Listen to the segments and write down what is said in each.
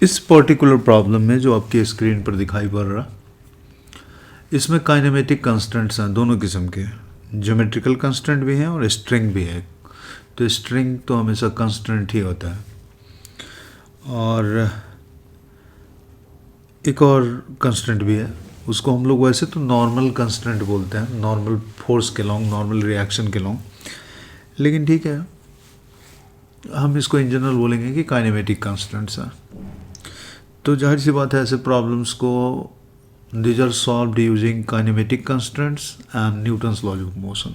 इस particular problem में जो आपकी स्क्रीन पर दिखाई पड़ रहा, इसमें काइनेमेटिक कंस्टेंट्स हैं दोनों किस्म के, ज्योमेट्रिकल कंस्टेंट भी हैं और स्ट्रिंग भी है। तो स्ट्रिंग तो हमेशा कंस्टेंट ही होता है, और एक और कंस्टेंट भी है, उसको हम लोग वैसे तो नॉर्मल कंस्टेंट बोलते हैं, नॉर्मल फोर्स के लॉन्ग, नॉर्मल रिएक्शन के लॉन्ग, लेकिन ठीक है हम इसको इन जनरल बोलेंगे कि काइनेमेटिक कंस्टेंट्स हैं। तो जाहिर सी बात है ऐसे प्रॉब्लम्स को these are solved using kinematic constants and Newton's law of motion.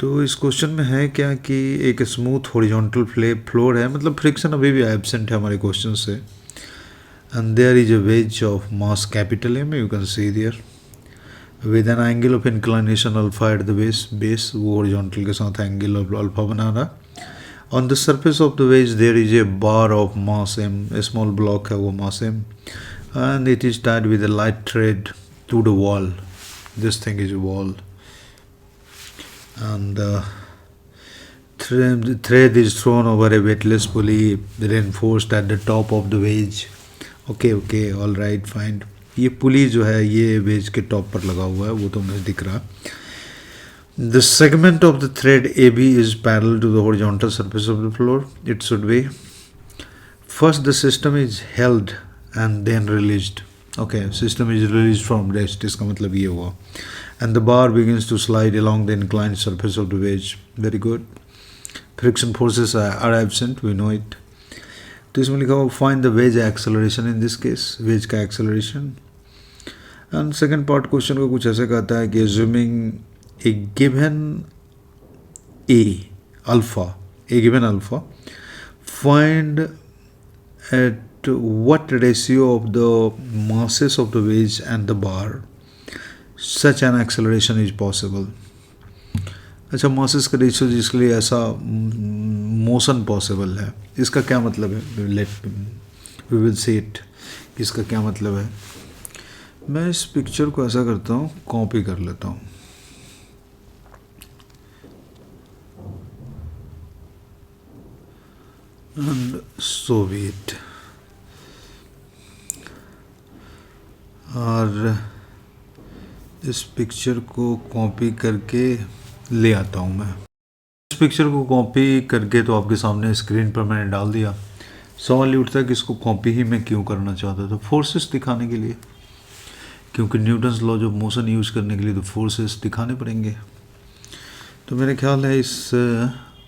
तो इस क्वेश्चन में है क्या कि एक स्मूथ हॉरिजॉन्टल फ्लोर है, मतलब फ्रिक्शन अभी भी एब्सेंट है हमारे क्वेश्चन से, and there is a wedge of mass capital M, you can see there with an angle of inclination alpha at the base वो हॉरिजॉन्टल के साथ एंगल ऑफ अल्फा बना रहा। On the surface of the wedge there is a bar of mass m, a small block है वो mass m, and it is tied with a light thread to the wall. This thing is a wall, and the thread is thrown over a weightless pulley reinforced at the top of the wedge. Okay, all right, fine. ये पुली जो है ये veg के top पर लगा हुआ है, वो तो मुझे दिख रहा। The segment of the thread AB is parallel to the horizontal surface of the floor. It should be. First, the system is held and then released. Okay, system is released from rest. इसका मतलब ये हुआ. And the bar begins to slide along the inclined surface of the wedge. Very good. Friction forces are absent. We know it. तो इसमें लिखा हुआ find the wedge acceleration in this case. Wedge का acceleration. And second part question को कुछ ऐसे कहता है कि assuming a given alpha, find at what ratio of the masses of the wedge and the bar such an acceleration is possible. अच्छा, masses का ratio जिसके लिए ऐसा मोशन पॉसिबल है, इसका क्या मतलब है? वी विल सी इट, इसका क्या मतलब है। मैं इस पिक्चर को ऐसा करता हूँ, कॉपी कर लेता हूँ, and so be it, और इस पिक्चर को कॉपी करके ले आता हूँ मैं। इस पिक्चर को कॉपी करके तो आपके सामने स्क्रीन पर मैंने डाल दिया। सवाल ये उठता है कि इसको कॉपी ही मैं क्यों करना चाहता था? फोर्सेस दिखाने के लिए, क्योंकि Newton's law of motion use करने के लिए तो फोर्सेस दिखाने पड़ेंगे। तो मेरे ख्याल है इस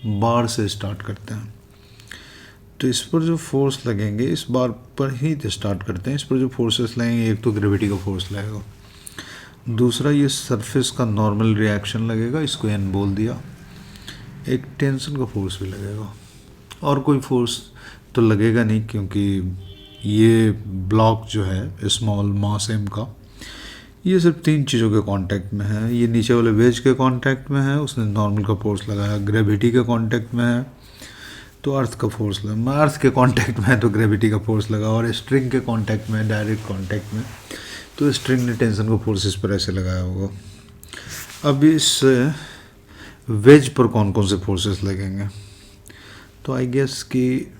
बार से स्टार्ट करते हैं। तो इस पर जो फोर्स लगेंगे, इस बार पर ही स्टार्ट करते हैं। इस पर जो फोर्सेस लगेंगे, एक तो ग्रेविटी का फोर्स लगेगा, दूसरा ये सरफेस का नॉर्मल रिएक्शन लगेगा, इसको एन बोल दिया, एक टेंशन का फोर्स भी लगेगा, और कोई फोर्स तो लगेगा नहीं क्योंकि ये ब्लॉक जो है स्मॉल मास एम का, ये सिर्फ तीन चीज़ों के कांटेक्ट में है। ये नीचे वाले वेज के कांटेक्ट में है, उसने नॉर्मल का फोर्स लगाया, ग्रेविटी के कांटेक्ट में है तो अर्थ का फोर्स लगा, अर्थ के कांटेक्ट में है तो ग्रेविटी का फोर्स लगा, और स्ट्रिंग के कांटेक्ट में, डायरेक्ट कांटेक्ट में, तो स्ट्रिंग ने टेंशन को फोर्स इस पर ऐसे लगाया होगा। अब इस वेज पर कौन कौन से फोर्सेस लगेंगे? तो आई गेस कि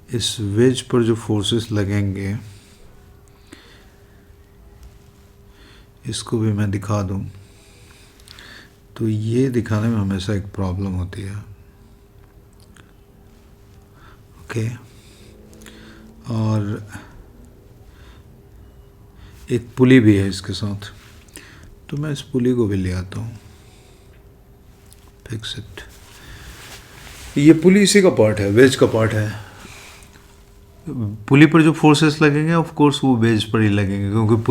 इस वेज पर जो फोर्सेस लगेंगे इसको भी मैं दिखा दूं, तो ये दिखाने में हमेशा एक प्रॉब्लम होती है। ओके, और एक पुली भी है इसके साथ, तो मैं इस पुली को भी ले आता हूँ, फिक्स इट। ये पुली इसी का पार्ट है, वेज का पार्ट है। पुली पर जो फोर्सेस लगेंगे ऑफ कोर्स वो वेज पर ही लगेंगे, क्योंकि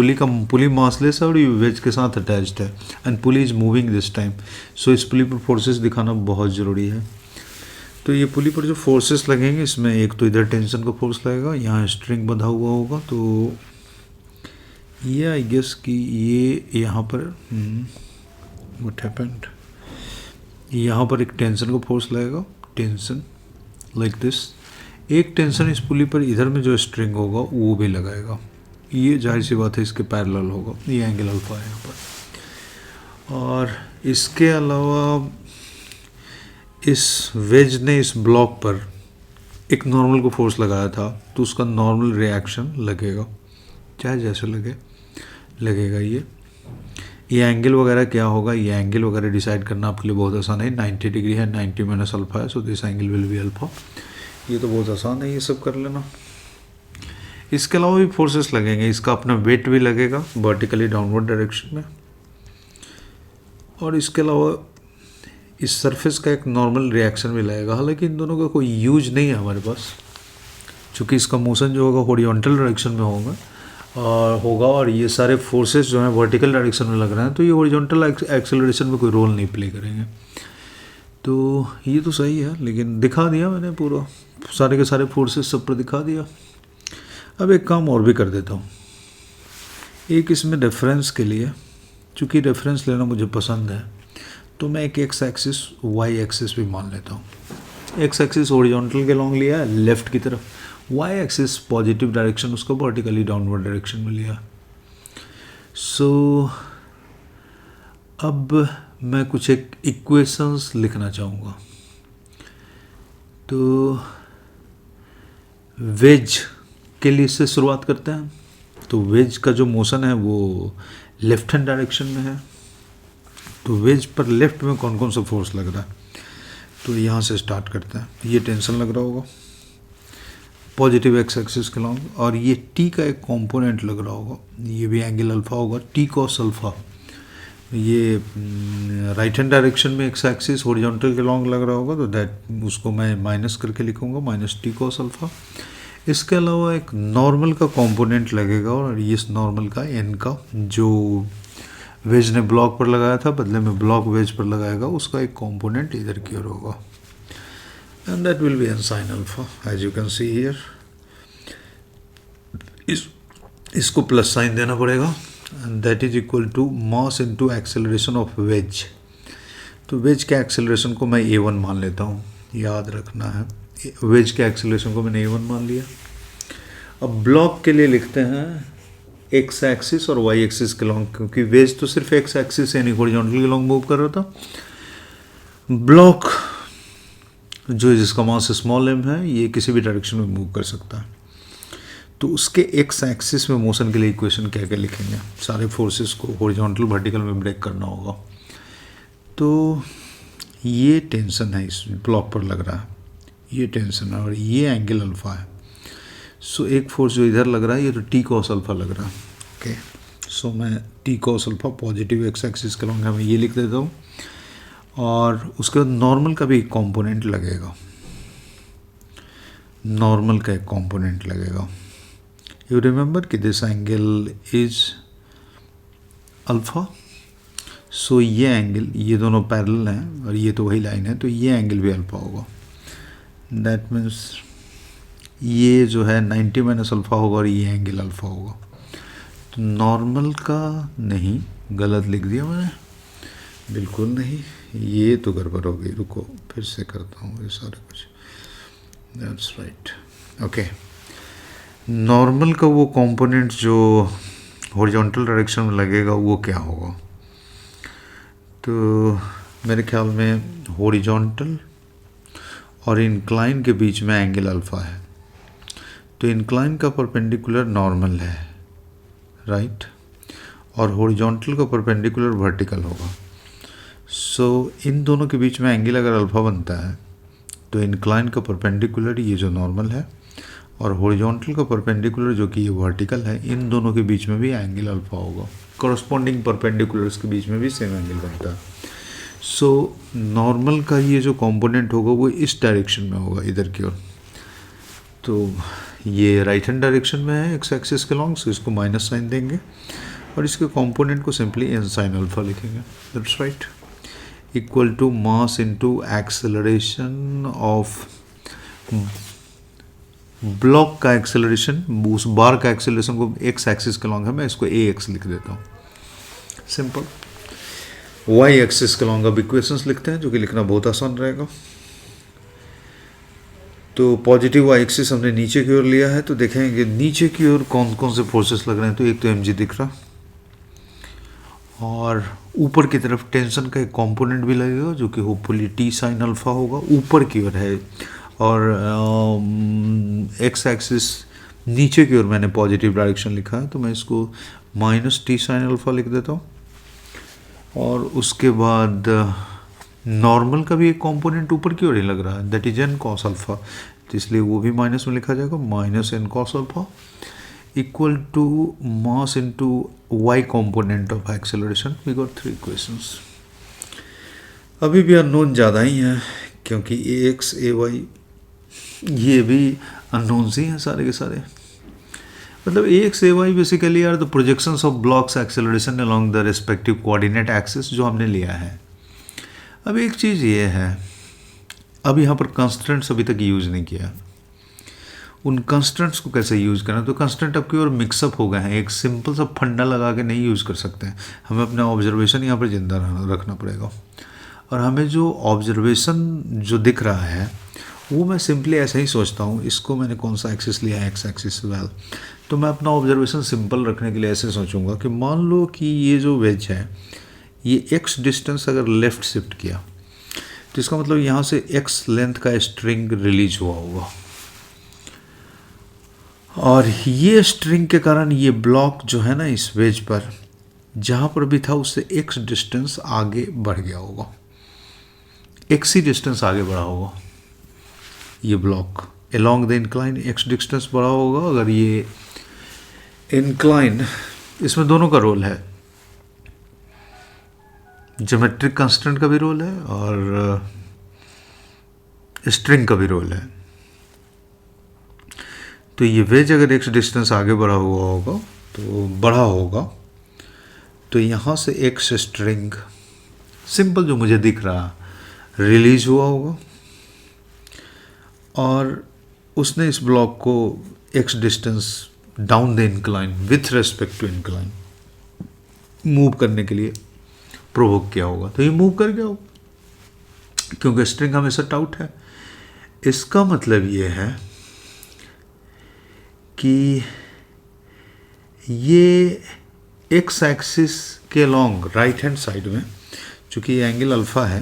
पुली मासलेस है और ये वेज के साथ अटैच्ड है, and pulley is moving this time, so इस पुली पर फोर्सेस दिखाना बहुत ज़रूरी है। तो ये पुली पर जो फोर्सेस लगेंगे, इसमें एक तो इधर टेंशन का फोर्स लगेगा, यहाँ स्ट्रिंग बंधा हुआ होगा, तो ये आई गेस कि ये यहाँ पर व्हाट हैपेंड, यहाँ पर एक टेंशन का फोर्स लगेगा, टेंशन लाइक दिस, एक टेंशन इस पुली पर इधर में जो स्ट्रिंग होगा वो भी लगाएगा, ये जाहिर सी बात है इसके पैरेलल होगा, ये एंगल अल्फा है यहाँ पर। और इसके अलावा इस वेज ने इस ब्लॉक पर एक नॉर्मल को फोर्स लगाया था तो उसका नॉर्मल रिएक्शन लगेगा, चाहे जैसे लगेगा। ये एंगल वगैरह क्या होगा, ये एंगल वगैरह डिसाइड करना आपके लिए बहुत आसान है। 90 डिग्री है, 90 माइनस अल्फा है, so this angle will be alpha. ये तो बहुत आसान है, ये सब कर लेना। इसके अलावा भी फोर्सेस लगेंगे, इसका अपना वेट भी लगेगा वर्टिकली डाउनवर्ड डायरेक्शन में, और इसके अलावा इस सरफेस का एक नॉर्मल रिएक्शन भी लगेगा। हालांकि इन दोनों का कोई यूज नहीं है हमारे पास, क्योंकि इसका मोशन जो होगा हॉरिजॉन्टल डायरेक्शन में होगा और ये सारे फोर्सेस जो हैं वर्टिकल डायरेक्शन में लग रहे हैं, तो ये हॉरिजॉन्टल एक्सेलरेशन में कोई रोल नहीं प्ले करेंगे। तो ये तो सही है, लेकिन दिखा दिया मैंने पूरा, सारे के सारे फोर्सेस सब पर दिखा दिया। अब एक काम और भी कर देता हूँ, एक इसमें रेफरेंस के लिए, चूँकि रेफरेंस लेना मुझे पसंद है, तो मैं एक एक्स एक्सिस वाई एक्सिस भी मान लेता हूँ। एक्स एक्सिस हॉरिजॉन्टल के लॉन्ग लिया है लेफ़्ट की तरफ, वाई एक्सिस पॉजिटिव डायरेक्शन उसको वर्टिकली डाउनवर्ड डायरेक्शन में लिया। सो अब मैं कुछ एक इक्वेशंस लिखना चाहूँगा। तो वेज के लिए इससे शुरुआत करते हैं। तो वेज का जो मोशन है वो लेफ्ट हैंड डायरेक्शन में है, तो वेज पर लेफ्ट में कौन कौन सा फोर्स लग रहा है, तो यहाँ से स्टार्ट करते हैं। ये टेंशन लग रहा होगा पॉजिटिव एक्स एक्सिस के लॉन्ग, और ये टी का एक कंपोनेंट लग रहा होगा, ये भी एंगल अल्फा होगा, टी कॉस अल्फा। ये राइट हैंड डायरेक्शन में एक्स एक्सिस हॉरिजॉन्टल के लॉन्ग लग रहा होगा, तो दैट उसको मैं माइनस करके लिखूंगा, माइनस टी कॉस अल्फा। इसके अलावा एक नॉर्मल का कंपोनेंट लगेगा, और इस नॉर्मल का एन का जो वेज ने ब्लॉक पर लगाया था बदले में ब्लॉक वेज पर लगाएगा, उसका एक कंपोनेंट इधर की ओर होगा, and that will be N sine alpha as you can see here. इसको प्लस साइन देना पड़ेगा, and that is equal to mass into acceleration of wedge. तो वेज के एक्सेलरेशन को मैं a1 मान लेता हूँ, याद रखना है, वेज के एक्सेलरेशन को मैंने a1 मान लिया। अब ब्लॉक के लिए लिखते हैं एक्स एक्सिस और वाई एक्सिस के लॉन्ग, क्योंकि वेज तो सिर्फ एक्स एक्सिस यानी हॉरिजॉन्टल के लॉन्ग मूव कर रहा था। ब्लॉक जो जिसका मास स्मॉल m है, ये किसी भी डायरेक्शन में मूव कर सकता है। तो उसके एक्स एक्सिस में मोशन के लिए इक्वेशन क्या क्या लिखेंगे, सारे फोर्सेस को हॉरिजॉन्टल वर्टिकल में ब्रेक करना होगा। तो ये टेंशन है, इस ब्लॉक पर लग रहा है, ये टेंशन है, और ये एंगल अल्फा है। सो एक फोर्स जो इधर लग रहा है, ये तो टी कॉस अल्फा लग रहा है। ओके, सो मैं T cos alpha positive x axis के लॉन्ग मैं ये लिख देता हूँ, और उसके बाद नॉर्मल का भी एक कंपोनेंट लगेगा, नॉर्मल का एक कंपोनेंट लगेगा। यू रिमेंबर कि दिस एंगल इज अल्फा, सो ये एंगल, ये दोनों पैरेलल हैं और ये तो वही लाइन है, तो ये एंगल भी अल्फा होगा। दैट मीन्स ये जो है 90 माइनस अल्फा होगा और ये एंगल अल्फा होगा। तो नॉर्मल का नहीं, गलत लिख दिया मैंने, बिल्कुल नहीं, ये तो गड़बड़ हो गई, रुको फिर से करता हूँ ये सारे कुछ। That's right, okay. नॉर्मल का वो कंपोनेंट जो हॉरिजॉन्टल डायरेक्शन में लगेगा वो क्या होगा, तो मेरे ख्याल में हॉरिजॉन्टल और इंक्लाइन के बीच में एंगल अल्फा है, तो इंक्लाइन का परपेंडिकुलर नॉर्मल है, राइट, और हॉरिजॉन्टल का परपेंडिकुलर वर्टिकल होगा। सो इन दोनों के बीच में एंगल अगर अल्फा बनता है, तो इंक्लाइन का परपेंडिकुलर ये जो नॉर्मल है और हॉरिजॉन्टल का परपेंडिकुलर जो कि ये वर्टिकल है, इन दोनों के बीच में भी एंगल अल्फा होगा। कॉरस्पॉन्डिंग परपेंडिकुलर्स के बीच में भी सेम एंगल बनता है। सो नॉर्मल का ये जो कंपोनेंट होगा वो इस डायरेक्शन में होगा, इधर की ओर। तो ये राइट हैंड डायरेक्शन में है एक्स एक्सिस के लॉन्ग, सो इसको माइनस साइन देंगे और इसके कंपोनेंट को सिंपली एन साइन अल्फा लिखेंगे। That's right, equal to mass into acceleration of block का एक्सेलरेशन, उस बार का एक्सेलरेशन को एक्स एक्सिस के लॉन्ग है, मैं इसको ए एक्स लिख देता हूँ, सिंपल। वाई एक्सिस के लॉन्ग अब इक्वेशंस लिखते हैं, जो कि लिखना बहुत आसान रहेगा। तो पॉजिटिव वाई एक्सिस हमने नीचे की ओर लिया है, तो देखेंगे नीचे की ओर कौन कौन से फोर्सेस लग रहे हैं। तो एक तो एम जी दिख रहा, और ऊपर की तरफ टेंशन का एक कंपोनेंट भी लगेगा, जो कि होपफुली टी साइन अल्फा होगा, ऊपर की ओर है। और एक्स एक्सिस नीचे की ओर मैंने पॉजिटिव डायरेक्शन लिखा है, तो मैं इसको माइनस टी साइन अल्फ़ा लिख देता हूँ। और उसके बाद नॉर्मल का भी एक कंपोनेंट ऊपर की ओर ही लग रहा है, that is N cos alpha, तो इसलिए वो भी माइनस में लिखा जाएगा, minus N cos alpha equal to mass into Y component of acceleration. We got 3 equations. अभी भी अननोन ज़्यादा ही हैं, क्योंकि ए एक्स ए वाई ये भी अननोन्स ही हैं सारे के सारे। मतलब a x a y basically are the projections of blocks acceleration along the respective coordinate axis जो हमने लिया है। अब एक चीज़ ये है, अब यहाँ पर कंस्टेंट्स अभी तक यूज़ नहीं किया, उन कंस्टेंट्स को कैसे यूज़ करना, तो कंस्टेंट अब की ओर मिक्सअप हो गए हैं, एक सिंपल सा फंडा लगा के नहीं यूज़ कर सकते हैं, हमें अपना ऑब्जर्वेशन यहाँ पर जिंदा रखना पड़ेगा। और हमें जो ऑब्जर्वेशन जो दिख रहा है वो मैं सिंपली ऐसे ही सोचता हूँ, इसको मैंने कौन सा एक्सिस लिया है, एक्स एक्सिस वेल, तो मैं अपना ऑब्जर्वेशन सिंपल रखने के लिए ऐसे सोचूंगा कि मान लो कि ये जो वेज है ये एक्स डिस्टेंस अगर लेफ़्ट शिफ्ट किया तो इसका मतलब यहाँ से एक्स लेंथ का स्ट्रिंग रिलीज हुआ होगा, और ये स्ट्रिंग के कारण ये ब्लॉक जो है ना इस वेज पर जहाँ पर भी था उससे एक्स डिस्टेंस आगे बढ़ गया होगा, एक्स ही डिस्टेंस आगे बढ़ा होगा, ये block along the incline x distance बढ़ा होगा। अगर ये इंक्लाइन, इसमें दोनों का रोल है, ज्योमेट्रिक कांस्टेंट का भी रोल है और स्ट्रिंग का भी रोल है। तो ये वेज अगर एक्स डिस्टेंस आगे बढ़ा हुआ होगा तो बढ़ा होगा, तो यहाँ से एक्स स्ट्रिंग सिंपल जो मुझे दिख रहा रिलीज हुआ होगा, और उसने इस ब्लॉक को X distance down the incline with respect to incline move करने के लिए प्रोवोक किया होगा, तो ये मूव कर गया होगा क्योंकि स्ट्रिंग हमेशा टाउट है। इसका मतलब ये है कि ये एक्स एक्सिस के लॉन्ग राइट हैंड साइड में, चूँकि ये एंगल अल्फ़ा है,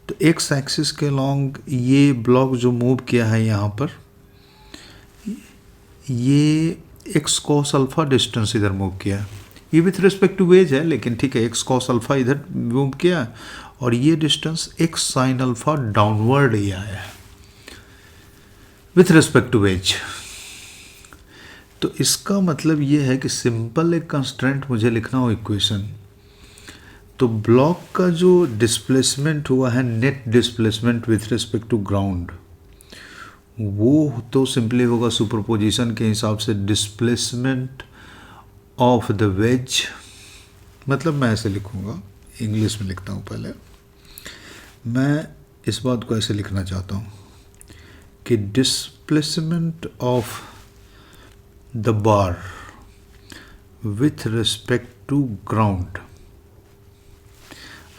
तो एक्स एक्सिस के लॉन्ग ये ब्लॉक जो मूव किया है यहाँ पर, ये एक्स कॉस अल्फ़ा डिस्टेंस इधर मूव किया है, ये विथ रिस्पेक्ट टू वेज है लेकिन ठीक है, एक्स कॉस अल्फ़ा इधर मूव किया और ये distance x sine alpha downward ही आया है विथ रिस्पेक्ट टू वेज। तो इसका मतलब ये है कि सिंपल एक कंस्ट्रेंट मुझे लिखना हो इक्वेशन, तो ब्लॉक का जो डिस्प्लेसमेंट हुआ है net displacement with respect to ground, वो तो सिंपली होगा सुपरपोजिशन के हिसाब से डिस्प्लेसमेंट ऑफ द वेज। मतलब मैं ऐसे लिखूँगा, इंग्लिश में लिखता हूँ पहले, मैं इस बात को ऐसे लिखना चाहता हूँ कि displacement of the bar with respect to ground,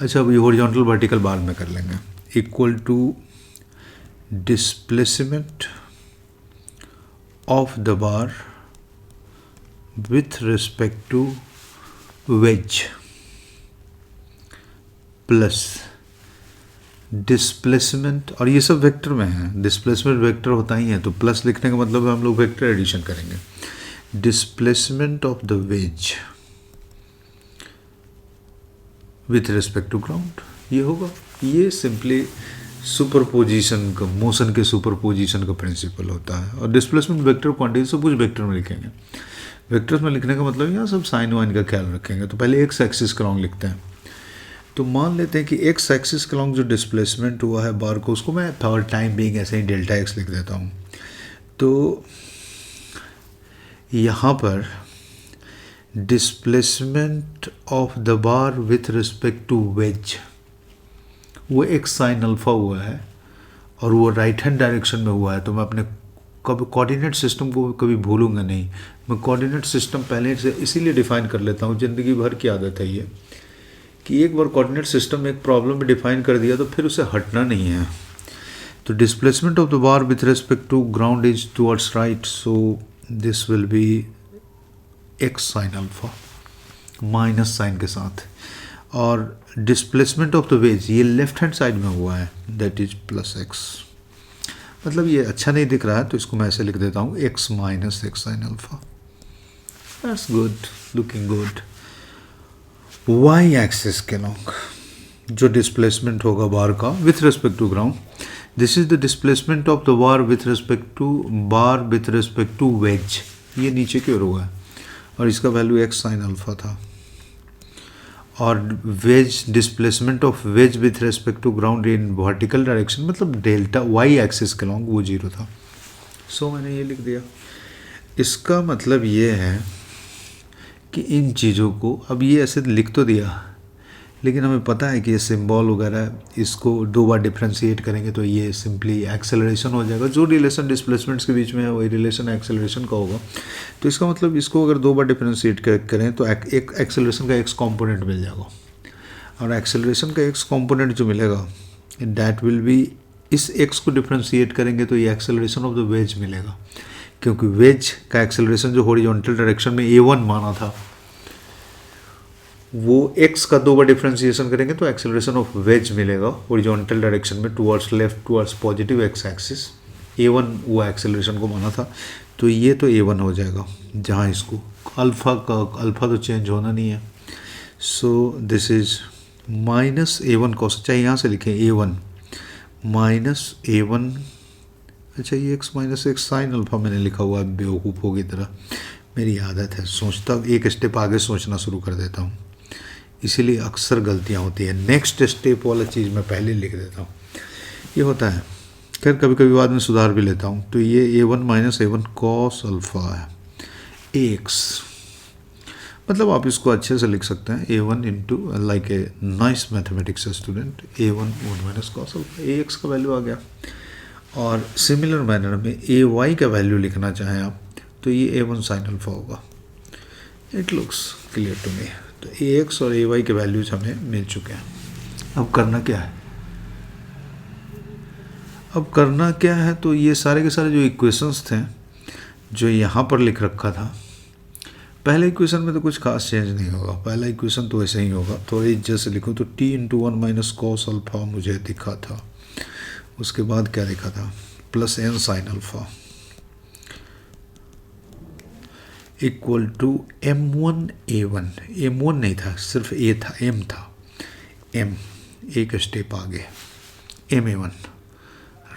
अच्छा अभी हॉरिजॉन्टल वर्टिकल बार में कर लेंगे, equal to displacement of the bar with respect to wedge plus displacement, और ये सब वेक्टर में है, डिस्प्लेसमेंट वेक्टर होता ही है, तो प्लस लिखने का मतलब है हम लोग वेक्टर एडिशन करेंगे, displacement of the wedge with respect to ground, ये होगा। ये सिंपली सुपरपोजिशन का, मोशन के सुपरपोजिशन का प्रिंसिपल होता है। और डिस्प्लेसमेंट वेक्टर क्वांटिटी सब कुछ वेक्टर में लिखेंगे, वेक्टर्स में लिखने का मतलब यहाँ सब साइन वाइन का ख्याल रखेंगे। तो पहले एक्स एक्सिस का लॉन्ग लिखते हैं, तो मान लेते हैं कि एक्स एक्सिस के लॉन्ग जो डिस्प्लेसमेंट हुआ है बार को, उसको मैं फॉर टाइम बीइंग ऐसे ही डेल्टा एक्स लिख देता हूँ। तो यहाँ पर displacement of the bar with respect to wedge, वो एक्स साइन अल्फ़ा हुआ है और वो राइट हैंड डायरेक्शन में हुआ है, तो मैं अपने कभी कोऑर्डिनेट सिस्टम को कभी भूलूंगा नहीं। मैं कोऑर्डिनेट सिस्टम पहले से इसीलिए डिफ़ाइन कर लेता हूँ, ज़िंदगी भर की आदत है ये कि एक बार कोऑर्डिनेट सिस्टम एक प्रॉब्लम में डिफाइन कर दिया तो फिर उसे हटना नहीं है। तो displacement of the bar with respect to ground is towards right, so this will be x sine alpha minus sine के साथ, और डिस्प्लेसमेंट ऑफ द वेज ये लेफ्ट हैंड साइड में हुआ है, दैट इज प्लस एक्स। मतलब ये अच्छा नहीं दिख रहा है, तो इसको मैं ऐसे लिख देता हूँ x minus x sine alpha. That's good, looking good. Y axis के लॉन्ग जो डिस्प्लेसमेंट होगा बार का with respect to ground, this is the displacement of the bar with respect to wedge. ये नीचे की ओर हुआ है और इसका वैल्यू एक्स साइन अल्फा था. और wedge displacement of wedge with respect to ground in vertical direction मतलब डेल्टा वाई एक्सिस के लॉन्ग वो 0 था. सो मैंने ये लिख दिया. इसका मतलब ये है कि इन चीज़ों को अब ये ऐसे लिख तो दिया, लेकिन हमें पता है कि ये सिंबल वगैरह इसको 2 बार डिफ्रेंशिएट करेंगे तो ये सिंपली एक्सेलरेशन हो जाएगा. जो रिलेशन डिस्प्लेसमेंट्स के बीच में है वही रिलेशन एक्सेलरेशन का होगा. तो इसका मतलब इसको अगर 2 बार डिफ्रेंशिएट करें तो एक एक्सेलरेशन का एक्स कॉम्पोनेंट मिल जाएगा. और एक्सेलरेशन का एक्स कॉम्पोनेंट जो मिलेगा दैट विल बी, इस एक्स को डिफ्रेंशिएट करेंगे तो ये एक्सेलरेशन ऑफ द वेज मिलेगा, क्योंकि वेज का एक्सेलरेशन जो हॉरिजॉन्टल डायरेक्शन में a1 माना था वो x का 2 बार डिफ्रेंशिएशन करेंगे तो एक्सेलरेशन ऑफ वेज मिलेगा हॉरिजॉन्टल डायरेक्शन में towards left towards positive x axis. a1 वो एक्सेलरेशन को माना था, तो ये तो a1 हो जाएगा, जहाँ इसको अल्फ़ा तो चेंज होना नहीं है. So this is minus a1 cos, चाहे यहाँ से लिखें a1 माइनस a1. अच्छा ये x minus x sine alpha मैंने लिखा हुआ है बेवकूफ़ों की तरह. मेरी आदत है, सोचता एक स्टेप आगे सोचना शुरू कर देता हूँ, इसीलिए अक्सर गलतियाँ होती है. नेक्स्ट स्टेप वाला चीज़ मैं पहले लिख देता हूँ, ये होता है. खैर कभी कभी बाद में सुधार भी लेता हूँ. तो ये a1 minus a1 cos alpha है ax. मतलब आप इसको अच्छे से लिख सकते हैं a1 into like a nice mathematics student a1 minus cos alpha. ax का वैल्यू आ गया. और सिमिलर मैनर में ay का वैल्यू लिखना चाहें आप तो ये a1 साइन अल्फा होगा. It looks clear to me. तो ax और ay के वैल्यूज हमें मिल चुके हैं. अब करना क्या है, तो ये सारे के सारे जो इक्वेशंस थे जो यहाँ पर लिख रखा था, पहले इक्वेशन में तो कुछ खास चेंज नहीं होगा. पहला इक्वेशन तो ऐसे ही होगा. थोड़ी जैसे लिखूँ तो t into 1 minus cos alpha मुझे दिखा था. उसके बाद क्या लिखा था, plus n sine alpha equal to m1 a1. m1 नहीं था, सिर्फ a था, m था. m एक स्टेप आगे ma1,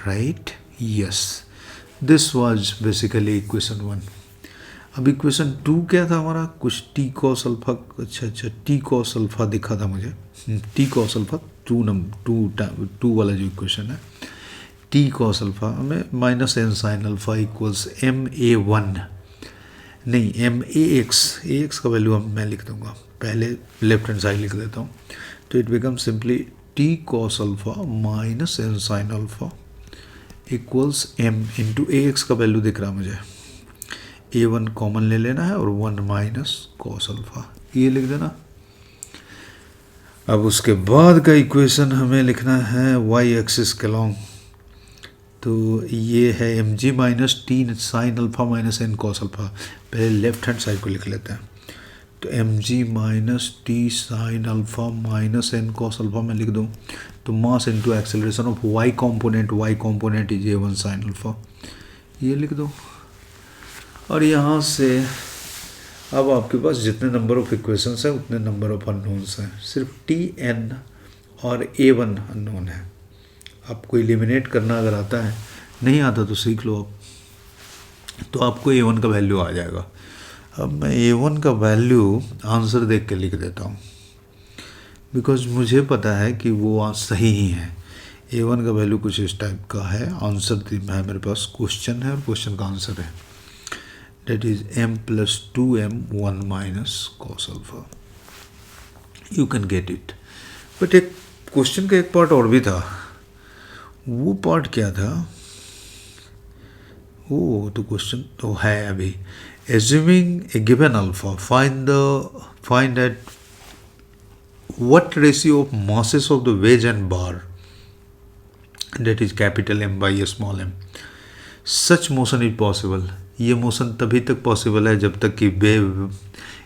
right. Yes, this was basically equation 1. अब इक्वेशन 2 क्या था हमारा, कुछ t cos अल्फा. अच्छा t cos अल्फा दिखा था मुझे. t cos अल्फा 2 वाला जो इक्वेशन है, t cos अल्फा हमें minus n sine alpha equals ma1 नहीं ax का वैल्यू मैं लिख दूंगा. पहले लेफ्ट हैंड साइड लिख देता हूँ. तो it become simply t cos alpha minus n sine alpha equals m into ax का वैल्यू दिख रहा मुझे. a1 कॉमन ले लेना है और 1 माइनस कॉस अल्फा ये लिख देना. अब उसके बाद का इक्वेशन हमें लिखना है y एक्सिस के लॉन्ग. तो ये है m g minus T sine alpha minus N cos alpha. पहले लेफ्ट हैंड साइड को लिख लेते हैं. तो m g minus T sine alpha minus N cos alpha में लिख दूँ तो mass into acceleration of y component is a1 sine alpha ये लिख दो. और यहाँ से अब आपके पास जितने नंबर ऑफ इक्वेशंस हैं उतने नंबर ऑफ अननोन्स हैं. सिर्फ टी एन और a1 अननोन है. आपको एलिमिनेट करना अगर आता है, नहीं आता तो सीख लो आप, तो आपको a1 का वैल्यू आ जाएगा. अब मैं a1 का वैल्यू आंसर देख के लिख देता हूँ, बिकॉज मुझे पता है कि वो सही ही है. a1 का वैल्यू कुछ इस टाइप का है. आंसर है मेरे पास, क्वेश्चन है और क्वेश्चन का आंसर है. That is m plus 2m 1 minus cos alpha. You can get it. But एक क्वेश्चन का एक पार्ट और भी था. वो पार्ट क्या था, वो तो क्वेश्चन तो है अभी. Assuming A given alpha find at what ratio of masses of the veg and bar that is capital M by a small m. Such motion is possible. ये मोशन तभी तक पॉसिबल है जब तक कि वेव,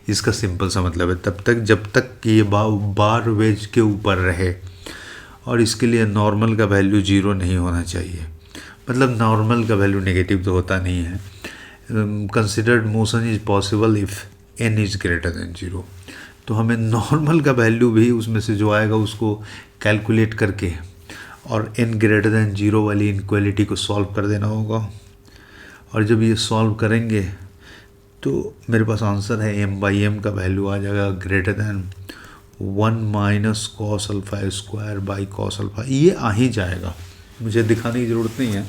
इसका सिंपल सा मतलब है तब तक जब तक कि ये बार वेज के ऊपर रहे, और इसके लिए नॉर्मल का वैल्यू 0 नहीं होना चाहिए. मतलब नॉर्मल का वैल्यू नेगेटिव तो होता नहीं है। Considered motion is possible if n is greater than 0। तो हमें नॉर्मल का वैल्यू भी उसमें से जो आएगा उसको कैलकुलेट करके और n ग्रेटर देन 0 वाली इनक्वालिटी को सॉल्व कर देना होगा। और जब ये सॉल्व करेंगे तो मेरे पास आंसर है m/m का वैल्यू आ जाएगा greater than 1 minus cos alpha square by cos alpha. ये आ ही जाएगा, मुझे दिखाने की ज़रूरत नहीं है,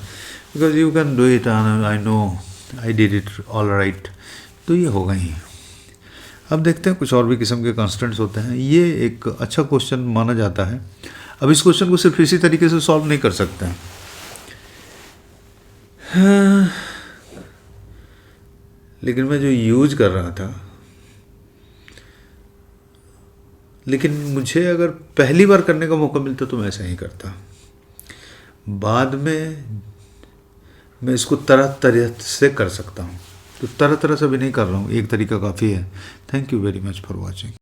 because you can do it, I know I did it all right. तो ये होगा ही। अब देखते हैं कुछ और भी किस्म के कॉन्स्टेंट्स होते हैं। ये एक अच्छा क्वेश्चन माना जाता है। अब इस क्वेश्चन को सिर्फ इसी तरीके से सॉल्व नहीं कर सकते हैं। लेकिन मैं जो यूज कर रहा था, लेकिन मुझे अगर पहली बार करने का मौका मिलता तो मैं ऐसा ही करता। बाद में मैं इसको तरह तरह से कर सकता हूँ, तो तरह तरह से भी नहीं कर रहा हूँ, एक तरीका काफ़ी है। Thank you very much for watching.